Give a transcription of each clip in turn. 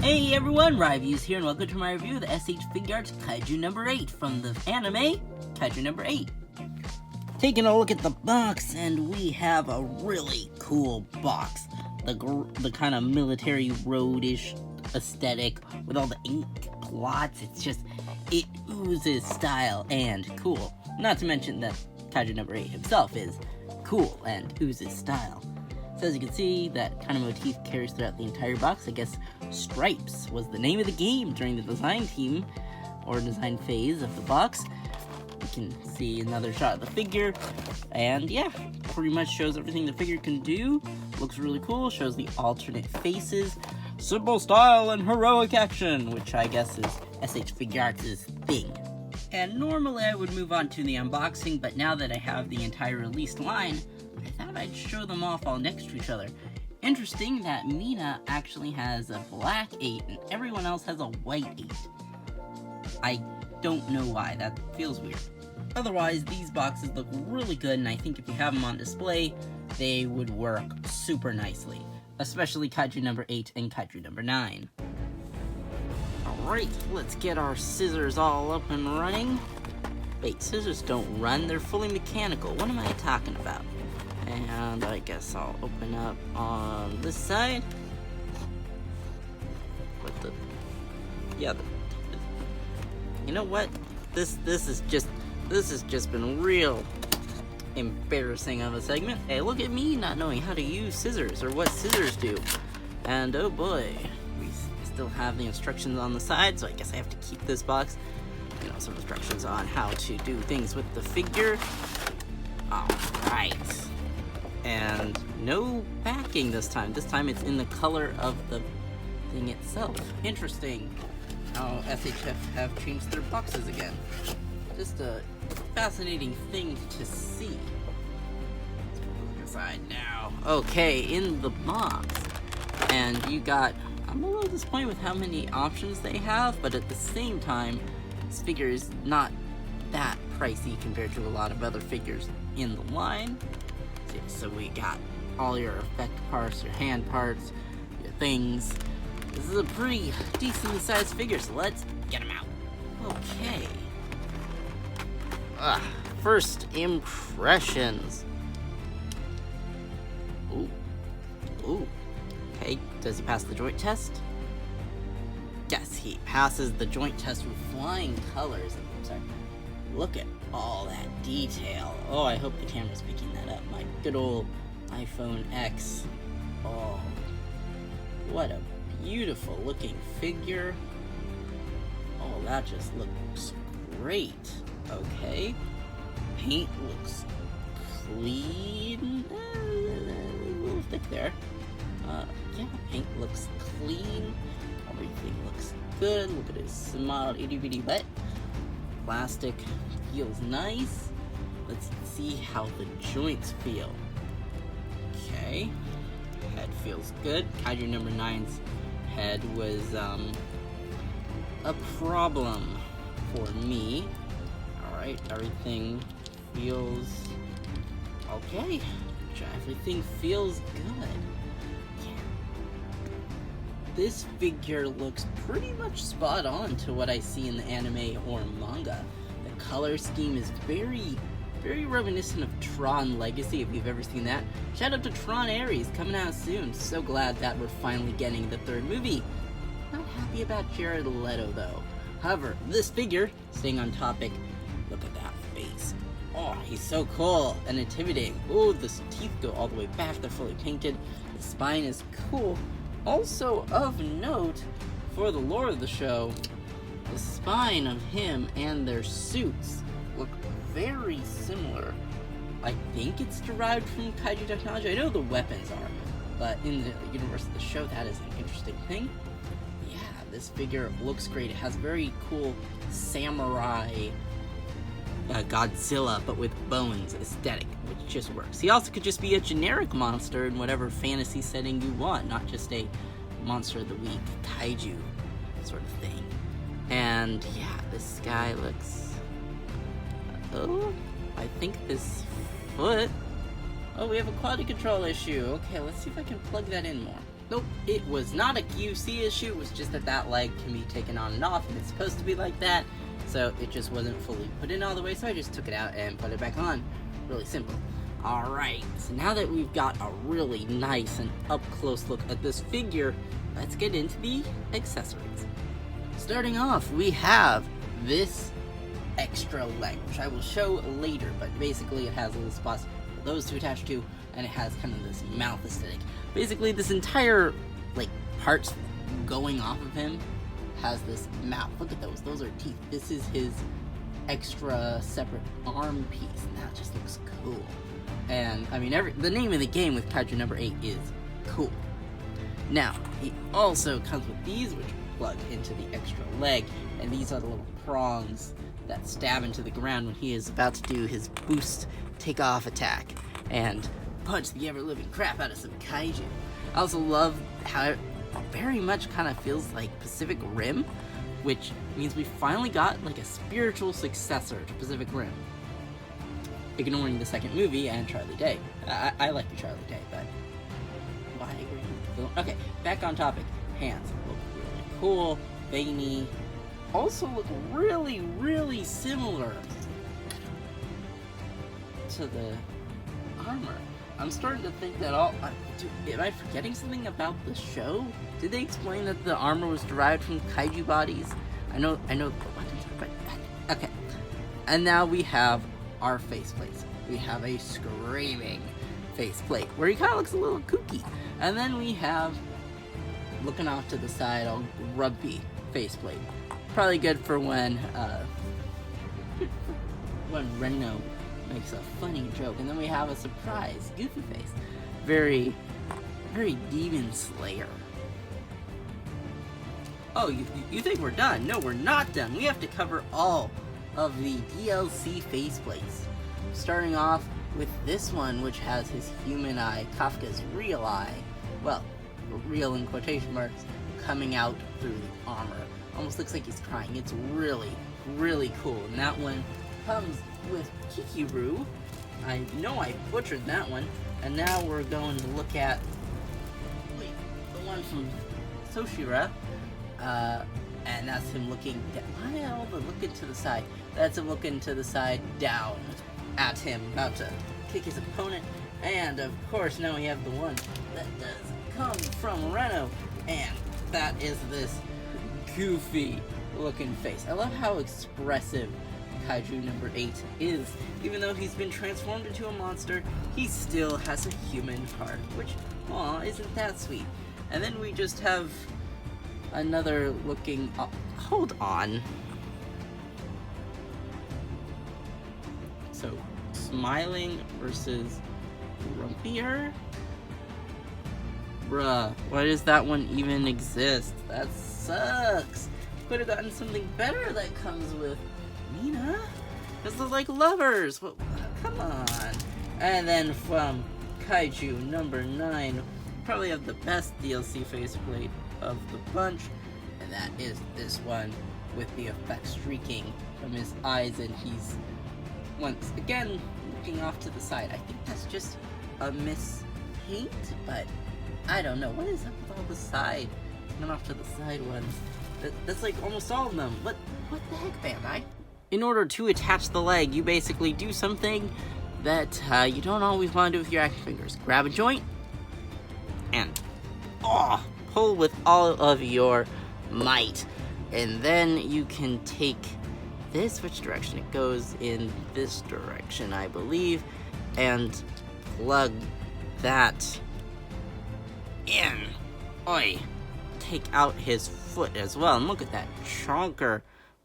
Hey everyone, Reviews here, and welcome to my review of the S.H.Figuarts Kaiju number 8 from the anime Kaiju number 8. Taking a look at the box, and we have a really cool box. The kind of military road-ish aesthetic with all the ink plots. It oozes style and cool. Not to mention that Kaiju number 8 himself is cool and oozes style. So as you can see, that kind of motif carries throughout the entire box. I guess Stripes was the name of the game during the design team, or design phase of the box. You can see another shot of the figure, and yeah, pretty much shows everything the figure can do. Looks really cool, shows the alternate faces, simple style, and heroic action, which I guess is S.H.Figuarts' thing. And normally I would move on to the unboxing, but now that I have the entire released line, I thought I'd show them off all next to each other. Interesting that Mina actually has a black 8 and everyone else has a white 8. I don't know why, that feels weird. Otherwise, these boxes look really good, and I think if you have them on display, they would work super nicely. Especially Kaiju number 8 and Kaiju number 9. Alright, let's get our scissors all up and running. Wait, scissors don't run, they're fully mechanical. What am I talking about? And I guess I'll open up on this side. You know what? This has just been real embarrassing of a segment. Hey, look at me not knowing how to use scissors or what scissors do. And oh boy, we still have the instructions on the side, so I guess I have to keep this box. You know, some instructions on how to do things with the figure. Alright. And no backing this time. This time it's in the color of the thing itself. Interesting how SHF have changed their boxes again. Just a fascinating thing to see. Let's look aside now. Okay, in the box. And you got, I'm a little disappointed with how many options they have, but at the same time, this figure is not that pricey compared to a lot of other figures in the line. So we got all your effect parts, your hand parts, your things. This is a pretty decently sized figure, so let's get him out. Okay. First impressions. Ooh. Okay, does he pass the joint test? Yes, he passes the joint test with flying colors. I'm sorry. Look at all that detail. Oh, I hope the camera's picking that up. My good old iPhone X. Oh, what a beautiful looking figure. Oh, that just looks great. Okay. Paint looks clean. A little thick there. Yeah, paint looks clean. Everything looks good. Look at his small itty bitty butt. Plastic feels nice. Let's see how the joints feel. Okay, head feels good. Kaiju number 9's head was a problem for me. Alright, everything feels okay. Everything feels good. This figure looks pretty much spot on to what I see in the anime or manga. The color scheme is very reminiscent of Tron Legacy, if you've ever seen that. Shout out to Tron Ares, coming out soon. So glad that we're finally getting the third movie. Not happy about Jared Leto though. However, this figure, staying on topic, look at that face. Oh, he's so cool and intimidating. Oh, the teeth go all the way back, they're fully painted. The spine is cool. Also of note, for the lore of the show, the spine of him and their suits look very similar. I think it's derived from Kaiju technology. I know the weapons are, but in the universe of the show, that is an interesting thing. Yeah, this figure looks great. It has very cool samurai Godzilla, but with bones aesthetic, which just works. He also could just be a generic monster in whatever fantasy setting you want, not just a monster of the week, kaiju sort of thing. And yeah, this guy looks... Oh, I think this foot... Oh, we have a quality control issue. Okay, let's see if I can plug that in more. Nope, it was not a QC issue, it was just that that leg can be taken on and off, and it's supposed to be like that, so it just wasn't fully put in all the way, so I just took it out and put it back on. Really simple. Alright, so now that we've got a really nice and up-close look at this figure, let's get into the accessories. Starting off, we have this extra leg, which I will show later, but basically it has little spots for those to attach to, and it has kind of this mouth aesthetic. Basically, this entire, like, parts going off of him has this mouth. Look at those are teeth. This is his extra separate arm piece, and that just looks cool. And, I mean, the name of the game with Kaiju number 8 is cool. Now, he also comes with these, which plug into the extra leg, and these are the little prongs that stab into the ground when he is about to do his boost takeoff attack and punch the ever-living crap out of some kaiju. I also love how it very much kind of feels like Pacific Rim, which means we finally got like a spiritual successor to Pacific Rim. Ignoring the second movie and Charlie Day. I like the Charlie Day, but why agree with the film? Okay, back on topic. Hands look really cool, veiny, also look really, really similar to the armor. I'm starting to think that am I forgetting something about the show? Did they explain that the armor was derived from kaiju bodies? I know the weapons, but okay. And now we have our faceplates. We have a screaming faceplate where he kind of looks a little kooky. And then we have, looking off to the side, a grumpy faceplate. Probably good for when Reno makes a funny joke. And then we have a surprise goofy face. Very, very Demon Slayer. Oh, you think we're done? No, we're not done. We have to cover all of the DLC faceplates. Starting off with this one, which has his human eye, Kafka's real eye, well, real in quotation marks, coming out through the armor. Almost looks like he's crying. It's really, really cool. And that one comes with Kikiru. I know I butchered that one. And now we're going to look at the one from Soshira. And that's him looking down. Why all the looking to the side? That's him looking to the side down at him, about to kick his opponent. And of course, now we have the one that does come from Reno, and that is this goofy looking face. I love how expressive Kaiju number 8 is. Even though he's been transformed into a monster, he still has a human heart, which, aw, isn't that sweet? And then we just have another looking, hold on. So, smiling versus grumpier? Bruh, why does that one even exist? That sucks. Could have gotten something better that comes with Mina. Because they're like lovers. Well, come on. And then from Kaiju number 9, probably have the best DLC faceplate of the bunch. And that is this one with the effect streaking from his eyes, and he's once again looking off to the side. I think that's just a mispaint, but I don't know. What is up with all the side and off to the side ones? That's like almost all of them. What the heck, Bandai? In order to attach the leg, you basically do something that you don't always want to do with your action fingers. Grab a joint and pull with all of your might. And then you can take this, which direction? It goes in this direction, I believe, and plug that in. Oi! Take out his foot as well, and look at that chonker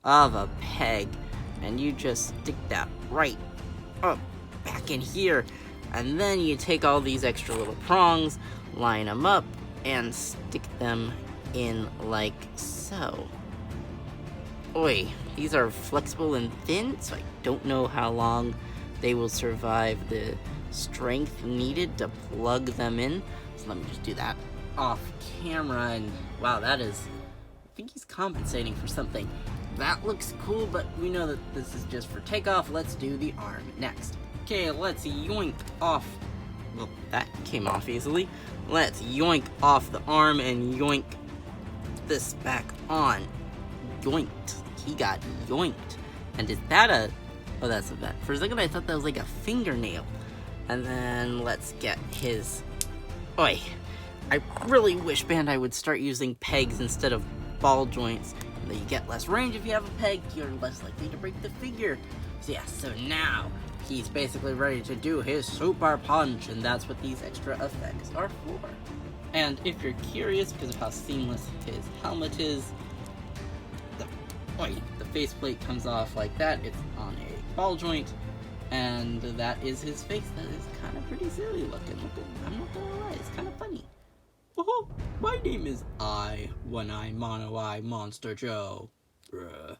of a peg, and you just stick that right up back in here, and then you take all these extra little prongs, line them up, and stick them in like so. Oi, these are flexible and thin, so I don't know how long they will survive the strength needed to plug them in. So let me just do that off camera, and wow, that is, I think he's compensating for something. That looks cool, but we know that this is just for takeoff. Let's do the arm next. Okay, let's yoink off well, that came off easily. Let's yoink off the arm and yoink this back on. Yoinked. He got yoinked. And is that a... oh, that's a vent. For a second I thought that was like a fingernail. And then let's get his... oi. I really wish Bandai would start using pegs instead of ball joints. And then you get less range if you have a peg, you're less likely to break the figure. So yeah, so now he's basically ready to do his super punch, and that's what these extra effects are for. And if you're curious because of how seamless his helmet is, the faceplate comes off like that. It's on a ball joint, and that is his face. That is kind of pretty silly looking. I'm not gonna lie, it's kind of funny. Oh, my name is One-Eye Mono-Eye Monster Joe. Bruh.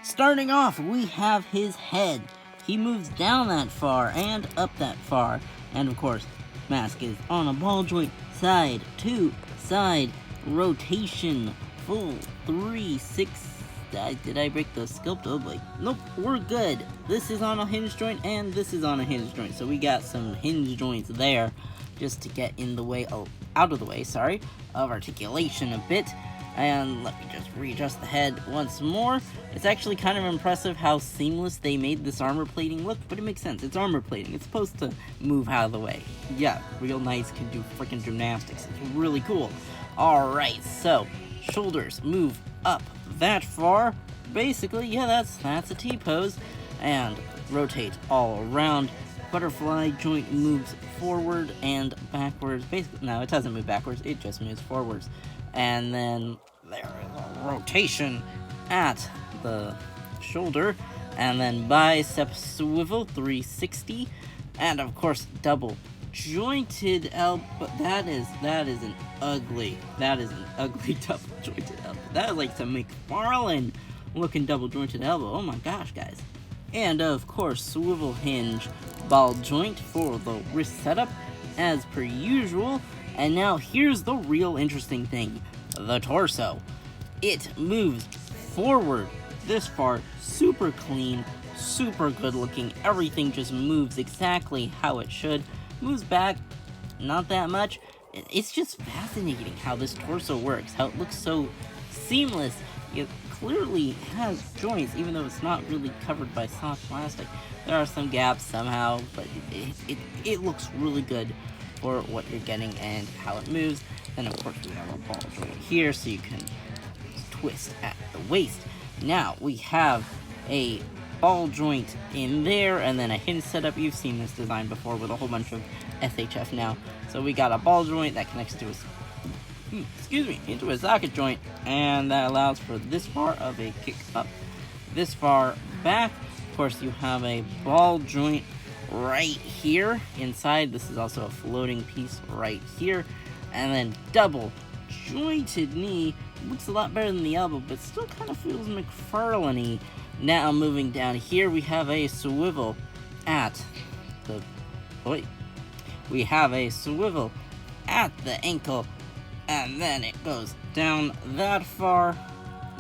Starting off, we have his head. He moves down that far and up that far. And of course, mask is on a ball joint, side to side rotation, full 3-6. Did I break the sculpt? Oh boy. Nope, we're good. This is on a hinge joint and this is on a hinge joint. So we got some hinge joints there just to get in the way, out of the way, sorry, of articulation a bit. And let me just readjust the head once more. It's actually kind of impressive how seamless they made this armor plating look, but it makes sense. It's armor plating. It's supposed to move out of the way. Yeah, real knights can do freaking gymnastics. It's really cool. Alright, so shoulders move up that far. Basically, yeah, that's a T-pose. And rotate all around. Butterfly joint moves forward and backwards. Basically, no, it doesn't move backwards. It just moves forwards. And then there is a rotation at the shoulder, and then bicep swivel 360, and of course double jointed elbow. That is an ugly double jointed elbow. That is like some McFarlane looking double jointed elbow. Oh my gosh, guys. And of course swivel hinge ball joint for the wrist setup as per usual. And now here's the real interesting thing, the torso. It moves forward this far, super clean, super good looking, everything just moves exactly how it should. Moves back, not that much. It's just fascinating how this torso works, how it looks so seamless. It clearly has joints, even though it's not really covered by soft plastic. There are some gaps somehow, but it looks really good for what you're getting and how it moves. Then of course we have a ball joint here so you can twist at the waist. Now we have a ball joint in there and then a hinge setup. You've seen this design before with a whole bunch of SHF now. So we got a ball joint that connects to into a socket joint, and that allows for this far of a kick up, this far back. Of course you have a ball joint right here inside. This is also a floating piece right here, and then double jointed knee. Looks a lot better than the elbow, but still kind of feels McFarlane-y. Now moving down here, we have a swivel at the we have a swivel at the ankle, and then it goes down that far.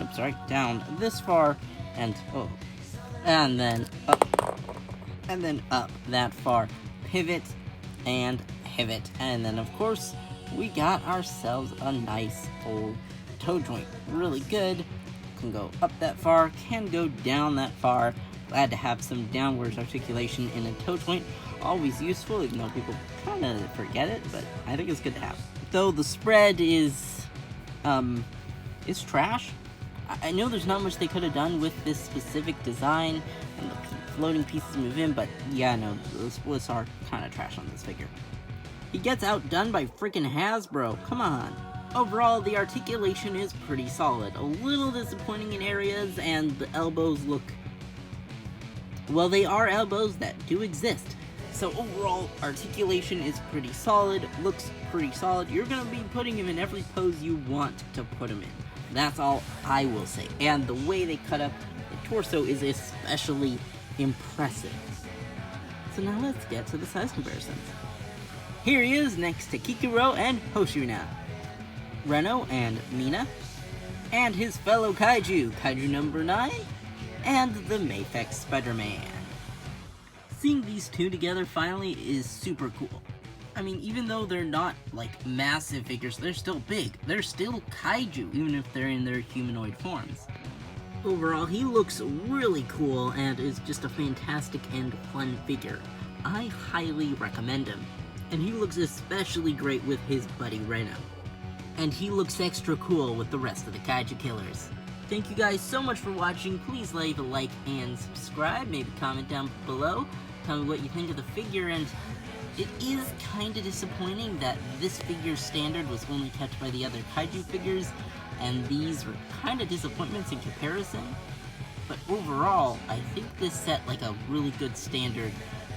Oops, sorry, down this far, and then up. And then up that far, pivot and pivot. And then of course, we got ourselves a nice old toe joint. Really good. Can go up that far, can go down that far. Glad to have some downwards articulation in a toe joint. Always useful, even though people kind of forget it, but I think it's good to have. Though the spread is trash. I know there's not much they could have done with this specific design, and the floating pieces move in, but yeah, no, the splits are kind of trash on this figure. He gets outdone by freaking Hasbro, come on. Overall, the articulation is pretty solid. A little disappointing in areas, and the elbows look... well, they are elbows that do exist. So overall, articulation is pretty solid, looks pretty solid. You're going to be putting him in every pose you want to put him in. That's all I will say. And the way they cut up the torso is especially impressive. So now let's get to the size comparisons. Here he is next to Kikuro and Hoshuna, Reno and Mina, and his fellow Kaiju, Kaiju number 9, and the Mafex Spider-Man. Seeing these two together finally is super cool. I mean, even though they're not, like, massive figures, they're still big. They're still kaiju, even if they're in their humanoid forms. Overall, he looks really cool and is just a fantastic and fun figure. I highly recommend him. And he looks especially great with his buddy Reno. And he looks extra cool with the rest of the Kaiju Killers. Thank you guys so much for watching. Please leave a like and subscribe. Maybe comment down below. Tell me what you think of the figure. And it is kinda disappointing that this figure's standard was only kept by the other Kaiju figures, and these were kinda disappointments in comparison. But overall, I think this set like a really good standard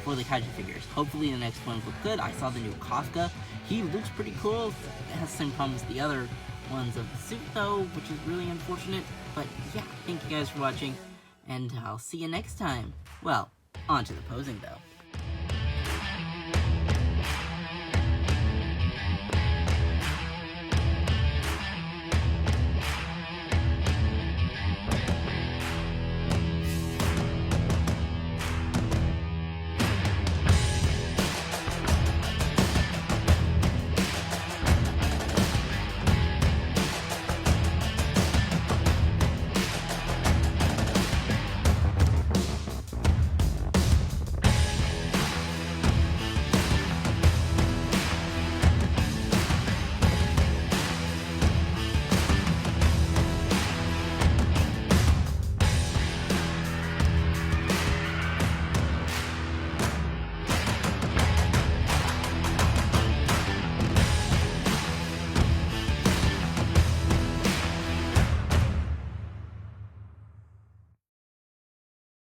for the Kaiju figures. Hopefully the next ones look good. I saw the new Kafka. He looks pretty cool. It has the same problems as the other ones of the suit though, which is really unfortunate. But yeah, thank you guys for watching, and I'll see you next time. Well, on to the posing though.